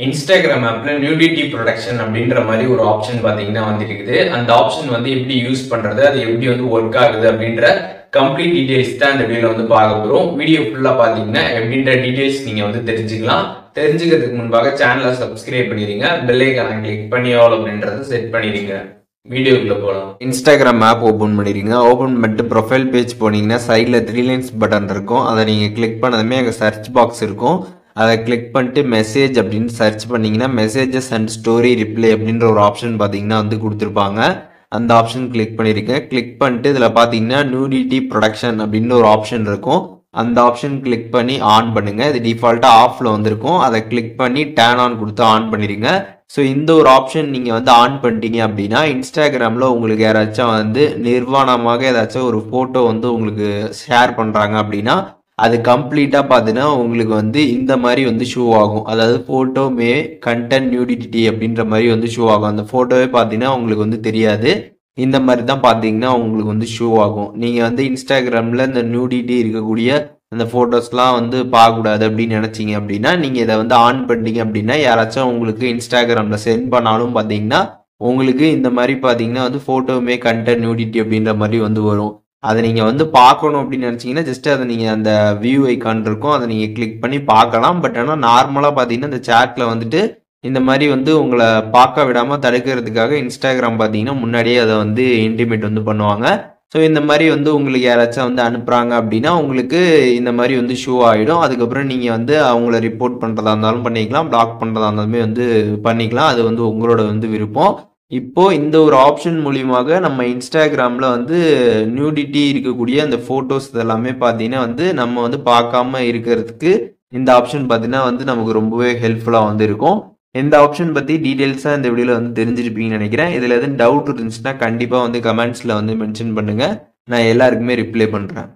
Instagram ஆப்ல nudity production அப்படின்ற மாதிரி ஒரு ஆப்ஷன் பாத்தீங்கன்னா வந்துருக்குது. அந்த ஆப்ஷன் வந்து எப்படி யூஸ் பண்றது, அது எப்படி வந்து ஒர்க் ஆகுது அப்படின்ற கம்ப்ளீட் டீடைல்ஸ் தான் இந்த வீடியோல வந்து பார்க்க போறோம். வீடியோ ஃபுல்லா பாத்தீங்கன்னா எப்படின்ற டீடைல்ஸ் நீங்க வந்து தெரிஞ்சுக்கலாம். தெரிஞ்சுக்கிறதுக்கு முன்பாக சேனலை சப்ஸ்கிரைப் பண்ணிடுங்க, பெல் ஐகானை கிளிக் பண்ணி ஆல் அப்படின்றத செட் பண்ணிடுங்க. வீடியோக்குள்ள போகலாம். இன்ஸ்டாகிராம் ஆப் ஓபன் பண்ணிடுங்க. ஓபன் பண்ணிட்டு ப்ரொஃபைல் பேஜ் போனீங்கன்னா சைடில் 3 லைன்ஸ் பட்டன் இருக்கும். அதை நீங்க கிளிக் பண்ணதுமே அங்கே சர்ச் பாக்ஸ் இருக்கும். அதை கிளிக் பண்ணிட்டு மெசேஜ் அப்படின்னு சர்ச் பண்ணீங்கன்னா மெசேஜஸ் அண்ட் ஸ்டோரி ரிப்ளை அப்படின்ற ஒரு ஆப்ஷன் பார்த்தீங்கன்னா வந்து கொடுத்துருப்பாங்க. அந்த ஆப்ஷன் கிளிக் பண்ணியிருக்கேன். கிளிக் பண்ணிட்டு இதில் பார்த்தீங்கன்னா நியூடிட்டி ப்ரொடக்ஷன் அப்படின்னு ஒரு ஆப்ஷன் இருக்கும். அந்த ஆப்ஷன் கிளிக் பண்ணி ஆன் பண்ணுங்க. இது டிஃபால்ட்டாக ஆஃப்ல வந்திருக்கும். அதை கிளிக் பண்ணி டேர்ன் ஆன் கொடுத்து ஆன் பண்ணிடுங்க. ஸோ இந்த ஒரு ஆப்ஷன் நீங்கள் வந்து ஆன் பண்ணிட்டீங்க அப்படின்னா இன்ஸ்டாகிராமில் உங்களுக்கு யாராச்சும் வந்து நிர்வாணமாக ஏதாச்சும் ஒரு ஃபோட்டோ வந்து உங்களுக்கு ஷேர் பண்ணுறாங்க அப்படின்னா அது கம்ப்ளீட்டாக பார்த்தீங்கன்னா உங்களுக்கு வந்து இந்த மாதிரி வந்து ஷோ ஆகும். அதாவது ஃபோட்டோ மே கண்டென்ட் நியூடிட்டி அப்படின்ற மாதிரி வந்து ஷோ ஆகும். அந்த ஃபோட்டோவே பார்த்தீங்கன்னா உங்களுக்கு வந்து தெரியாது. இந்த மாதிரி தான் பார்த்தீங்கன்னா உங்களுக்கு வந்து ஷோ ஆகும். நீங்கள் வந்து இன்ஸ்டாகிராமில் இந்த நியூடிட்டி இருக்கக்கூடிய அந்த ஃபோட்டோஸ்லாம் வந்து பார்க்கக்கூடாது அப்படின்னு நினச்சிங்க அப்படின்னா நீங்கள் இதை வந்து ஆன் பண்ணிட்டீங்க அப்படின்னா யாராச்சும் உங்களுக்கு இன்ஸ்டாகிராமில் சென்ட் பண்ணாலும் பார்த்தீங்கன்னா உங்களுக்கு இந்த மாதிரி பார்த்தீங்கன்னா வந்து ஃபோட்டோமே கண்டென்ட் நியூடிட்டி அப்படின்ற மாதிரி வந்து வரும். அதை நீங்கள் வந்து பார்க்கணும் அப்படின்னு நினச்சிங்கன்னா ஜஸ்ட் அதை நீங்கள் அந்த வியூ ஐக்கான் இருக்கும், அதை நீங்கள் கிளிக் பண்ணி பார்க்கலாம். பட் ஆனால் நார்மலாக பார்த்தீங்கன்னா இந்த சேட்டில் வந்துட்டு இந்த மாதிரி வந்து உங்களை பார்க்க விடாமல் தடுக்கிறதுக்காக இன்ஸ்டாகிராம் பார்த்தீங்கன்னா முன்னாடியே அதை வந்து இன்டிமேட் வந்து பண்ணுவாங்க. ஸோ இந்த மாதிரி வந்து உங்களுக்கு யாராச்சும் வந்து அனுப்புகிறாங்க அப்படின்னா உங்களுக்கு இந்த மாதிரி வந்து ஷோ ஆகிடும். அதுக்கப்புறம் நீங்கள் வந்து அவங்கள ரிப்போர்ட் பண்ணுறதா இருந்தாலும் பண்ணிக்கலாம், பிளாக் பண்ணுறதா இருந்தாலுமே வந்து பண்ணிக்கலாம். அது வந்து உங்களோட வந்து விருப்பம். இப்போ இந்த ஒரு ஆப்ஷன் மூலியமாக நம்ம இன்ஸ்டாகிராமில் வந்து நியூடிட்டி இருக்கக்கூடிய அந்த ஃபோட்டோஸ் இதெல்லாமே பார்த்தீங்கன்னா வந்து நம்ம வந்து பார்க்காம இருக்கிறதுக்கு இந்த ஆப்ஷன் பார்த்தீங்கன்னா வந்து நமக்கு ரொம்பவே ஹெல்ப்ஃபுல்லாக வந்து இருக்கும். இந்த ஆப்ஷன் பற்றி டீட்டெயில்ஸாக இந்த வீடியோவில் வந்து தெரிஞ்சிருப்பீங்கன்னு நினைக்கிறேன். இதில் எதுவும் டவுட் இருந்துச்சுன்னா கண்டிப்பாக வந்து கமெண்ட்ஸில் வந்து மென்ஷன் பண்ணுங்கள். நான் எல்லாருக்குமே ரிப்ளை பண்ணுறேன்.